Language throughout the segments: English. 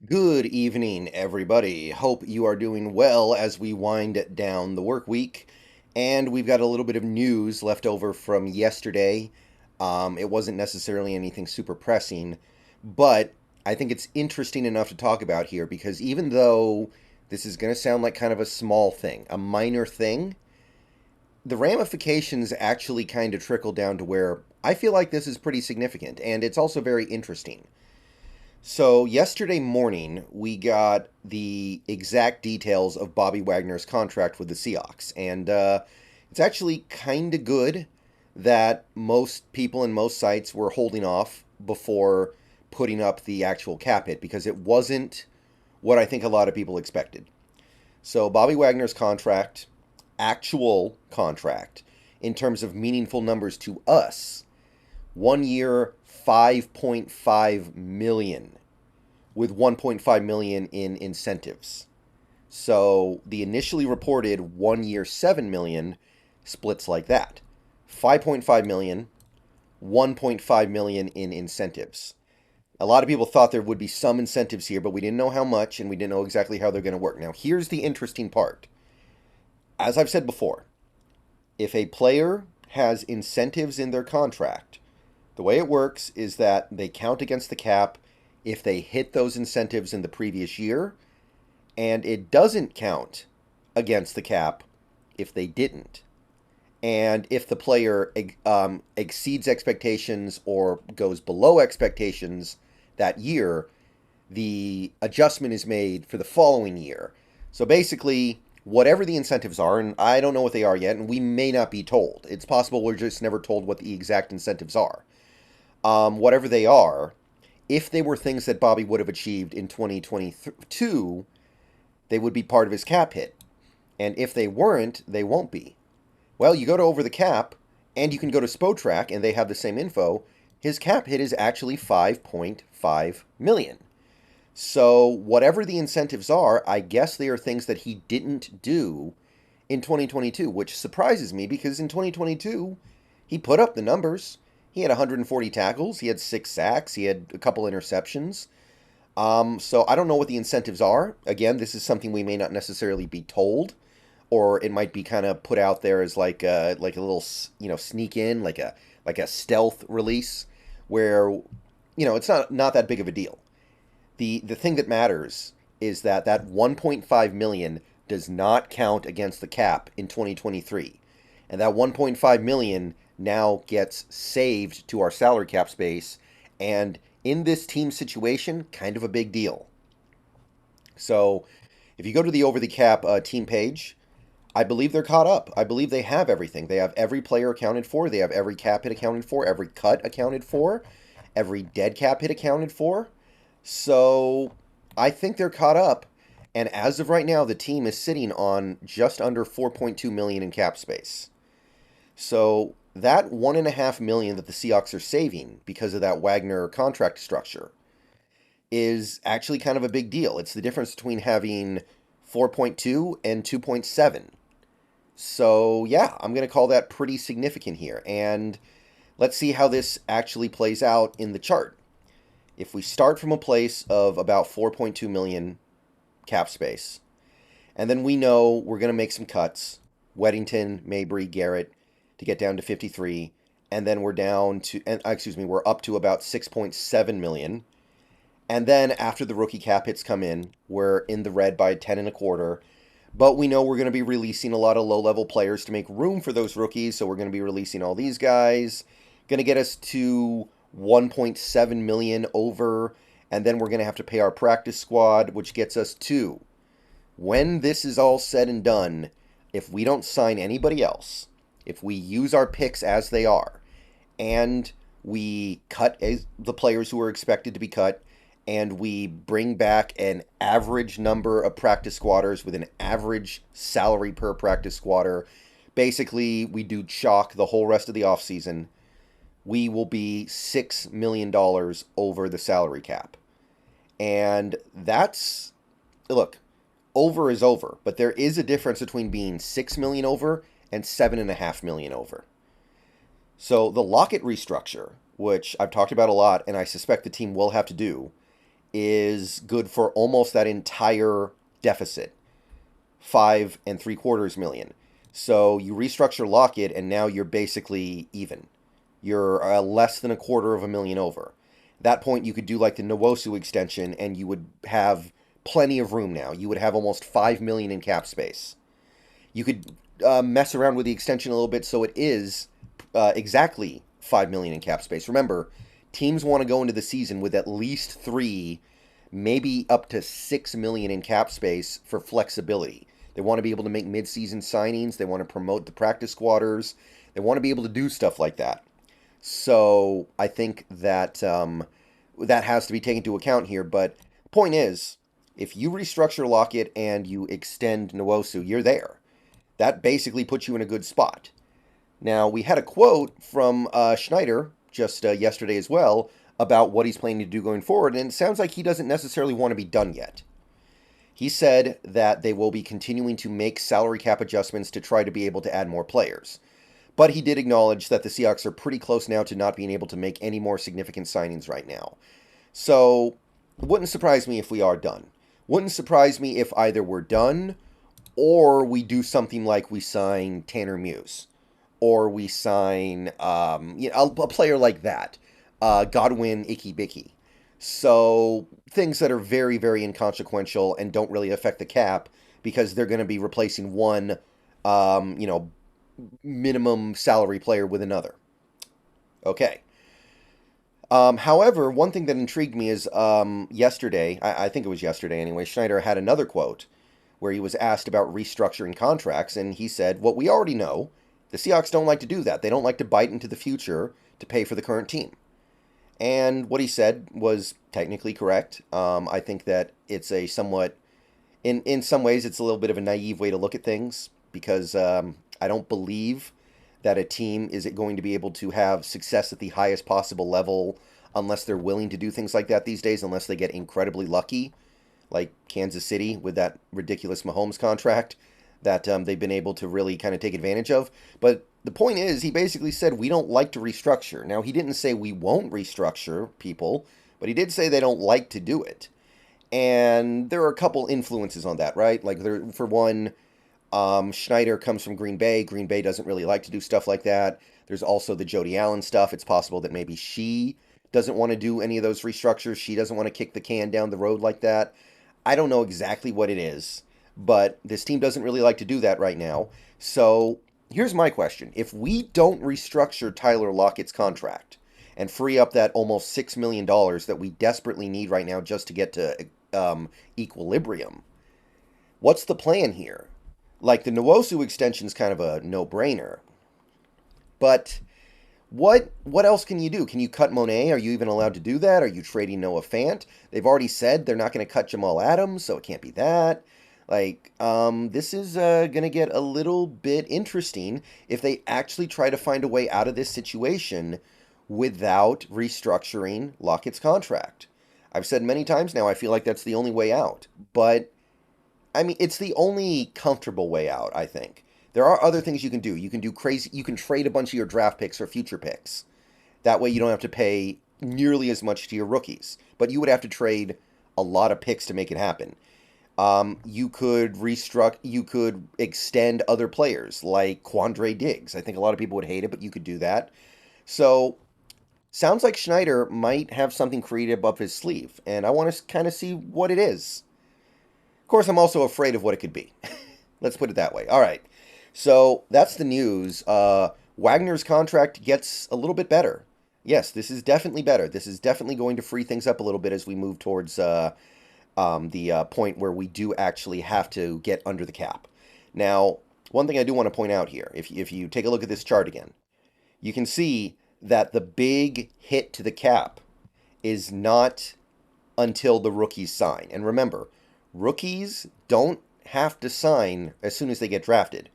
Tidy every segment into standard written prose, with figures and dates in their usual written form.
Good evening, everybody. Hope you are doing well as we wind down the work week. And we've got a little bit of news left over from yesterday. It wasn't necessarily anything super pressing, but I think it's interesting enough to talk about here because even though this is going to sound like kind of a small thing, a minor thing, the ramifications actually kind of trickle down to where I feel like this is pretty significant, and it's also very interesting. So, yesterday morning, we got the exact details of Bobby Wagner's contract with the Seahawks. And it's actually kind of good that most people and most sites were holding off before putting up the actual cap hit because it wasn't what I think a lot of people expected. So, Bobby Wagner's contract, actual contract, in terms of meaningful numbers to us, 1 year, 5.5 million with 1.5 million in incentives. So the initially reported 1 year 7 million splits like that. 5.5 million, 1.5 million in incentives. A lot of people thought there would be some incentives here, but we didn't know how much and we didn't know exactly how they're going to work. Now, here's the interesting part. As I've said before, if a player has incentives in their contract, the way it works is that they count against the cap if they hit those incentives in the previous year, and it doesn't count against the cap if they didn't. And if the player exceeds expectations or goes below expectations that year, the adjustment is made for the following year. So basically, whatever the incentives are, and I don't know what they are yet, and we may not be told. It's possible we're just never told what the exact incentives are. Whatever they are, if they were things that Bobby would have achieved in 2022, they would be part of his cap hit. And if they weren't, they won't be. Well, you go to Over the Cap, and you can go to Spotrac, and they have the same info. His cap hit is actually 5.5 million. So whatever the incentives are, I guess they are things that he didn't do in 2022, which surprises me because in 2022, he put up the numbers. He had 140 tackles, he had 6 sacks, he had a couple interceptions. So I don't know what the incentives are. Again, this is something we may not necessarily be told, or it might be kind of put out there as like a little sneak in, like a stealth release, where it's not that big of a deal. The thing that matters is that 1.5 million does not count against the cap in 2023, and that 1.5 million now gets saved to our salary cap space, and in this team situation, kind of a big deal. So if you go to the Over the Cap team page, I believe they're caught up. I believe they have everything. They have every player accounted for. They have every cap hit accounted for, every cut accounted for, every dead cap hit accounted for. So I think they're caught up. And as of right now, the team is sitting on just under 4.2 million in cap space. So that 1.5 million that the Seahawks are saving because of that Wagner contract structure is actually kind of a big deal. It's the difference between having 4.2 and 2.7. So yeah, I'm going to call that pretty significant here. And let's see how this actually plays out in the chart. If we start from a place of about 4.2 million cap space, and then we know we're going to make some cuts, Weddington, Mabry, Garrett, to get down to 53, and then we're down to, we're up to about 6.7 million. And then after the rookie cap hits come in, we're in the red by 10 and a quarter. But we know we're going to be releasing a lot of low-level players to make room for those rookies, so we're going to be releasing all these guys. Going to get us to 1.7 million over, and then we're going to have to pay our practice squad, which gets us to, when this is all said and done, if we don't sign anybody else, if we use our picks as they are, and we cut the players who are expected to be cut, and we bring back an average number of practice squatters with an average salary per practice squatter, basically we do chalk the whole rest of the offseason, we will be $6 million over the salary cap. And that's, look, over is over, but there is a difference between being 6 million over and 7.5 million over. So the Lockett restructure, which I've talked about a lot, and I suspect the team will have to do, is good for almost that entire deficit, 5.75 million. So you restructure Lockett, and now you're basically even. You're less than $250,000 over. At that point, you could do like the Nwosu extension, and you would have plenty of room now. You would have almost 5 million in cap space. You could mess around with the extension a little bit so it is exactly 5 million in cap space. Remember, teams want to go into the season with at least 3, maybe up to 6 million in cap space for flexibility. They want to be able to make mid-season signings. They want to promote the practice squatters. They want to be able to do stuff like that. So I think that that has to be taken into account here. But the point is, if you restructure Lockett and you extend Nwosu, you're there. That basically puts you in a good spot. Now, we had a quote from Schneider just yesterday as well about what he's planning to do going forward, and it sounds like he doesn't necessarily want to be done yet. He said that they will be continuing to make salary cap adjustments to try to be able to add more players. But he did acknowledge that the Seahawks are pretty close now to not being able to make any more significant signings right now. So, it wouldn't surprise me if we are done. Wouldn't surprise me if either we're done or we do something like we sign Tanner Muse, or we sign a player like that, Godwin Icky Bicky. So things that are very, very inconsequential and don't really affect the cap because they're going to be replacing one, minimum salary player with another. Okay. However, one thing that intrigued me is yesterday, I think it was yesterday anyway, Schneider had another quote where he was asked about restructuring contracts, and he said, what we already know, the Seahawks don't like to do that. They don't like to bite into the future to pay for the current team. And what he said was technically correct. I think that it's a somewhat, in some ways, it's a little bit of a naive way to look at things because I don't believe that a team is going to be able to have success at the highest possible level unless they're willing to do things like that these days, unless they get incredibly lucky, like Kansas City with that ridiculous Mahomes contract that they've been able to really kind of take advantage of. But the point is, he basically said, we don't like to restructure. Now, he didn't say we won't restructure people, but he did say they don't like to do it. And there are a couple influences on that, right? Like, for one, Schneider comes from Green Bay. Green Bay doesn't really like to do stuff like that. There's also the Jody Allen stuff. It's possible that maybe she doesn't want to do any of those restructures. She doesn't want to kick the can down the road like that. I don't know exactly what it is, but this team doesn't really like to do that right now. So here's my question. If we don't restructure Tyler Lockett's contract and free up that almost $6 million that we desperately need right now just to get to equilibrium, what's the plan here? Like, the Nwosu extension is kind of a no-brainer. But what else can you do? Can you cut Monet? Are you even allowed to do that? Are you trading Noah Fant? They've already said they're not going to cut Jamal Adams, so it can't be that. Like, this is going to get a little bit interesting if they actually try to find a way out of this situation without restructuring Lockett's contract. I've said many times now, I feel like that's the only way out. But, I mean, it's the only comfortable way out, I think. There are other things you can do. You can trade a bunch of your draft picks for future picks. That way you don't have to pay nearly as much to your rookies. But you would have to trade a lot of picks to make it happen. You could extend other players like Quandre Diggs. I think a lot of people would hate it, but you could do that. So, sounds like Schneider might have something creative up his sleeve, and I want to kind of see what it is. Of course, I'm also afraid of what it could be. Let's put it that way. All right. So, that's the news. Wagner's contract gets a little bit better. Yes, this is definitely better. This is definitely going to free things up a little bit as we move towards the point where we do actually have to get under the cap. Now, one thing I do want to point out here, if you take a look at this chart again, you can see that the big hit to the cap is not until the rookies sign. And remember, rookies don't have to sign as soon as they get drafted.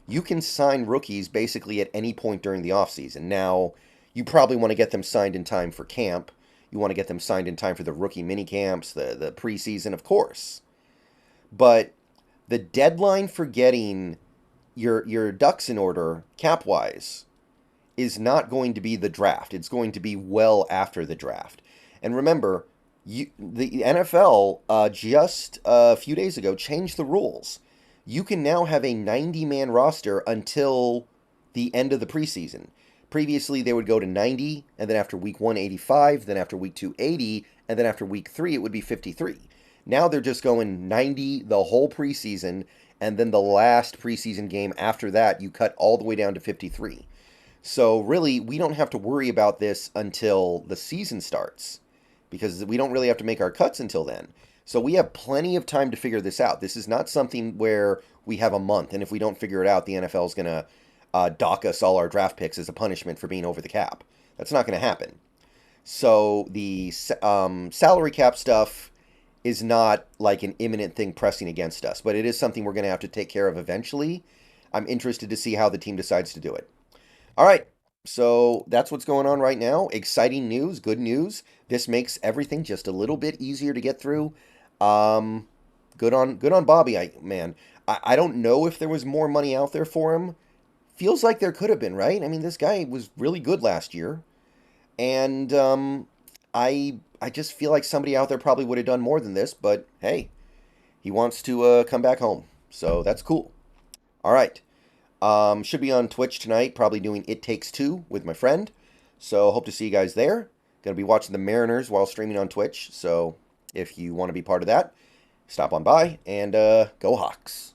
You can sign rookies basically at any point during the offseason. Now, you probably want to get them signed in time for camp. You want to get them signed in time for the rookie mini camps, the preseason, of course. But the deadline for getting your ducks in order, cap-wise, is not going to be the draft. It's going to be well after the draft. And remember, The NFL just a few days ago changed the rules. You can now have a 90-man roster until the end of the preseason. Previously, they would go to 90, and then after week 1, 85, then after week 2, 80, and then after week 3, it would be 53. Now they're just going 90 the whole preseason, and then the last preseason game after that, you cut all the way down to 53. So really, we don't have to worry about this until the season starts because we don't really have to make our cuts until then. So we have plenty of time to figure this out. This is not something where we have a month, and if we don't figure it out, the NFL is going to dock us all our draft picks as a punishment for being over the cap. That's not going to happen. So the salary cap stuff is not like an imminent thing pressing against us, but it is something we're going to have to take care of eventually. I'm interested to see how the team decides to do it. All right. So that's what's going on right now. Exciting news, good news. This makes everything just a little bit easier to get through. Good on Bobby. I don't know if there was more money out there for him. Feels like there could have been, right? I mean, this guy was really good last year, and I just feel like somebody out there probably would have done more than this. But hey, he wants to come back home, so that's cool. All right. Should be on Twitch tonight, probably doing It Takes Two with my friend. So hope to see you guys there. Gonna be watching the Mariners while streaming on Twitch. So if you want to be part of that, stop on by and go Hawks.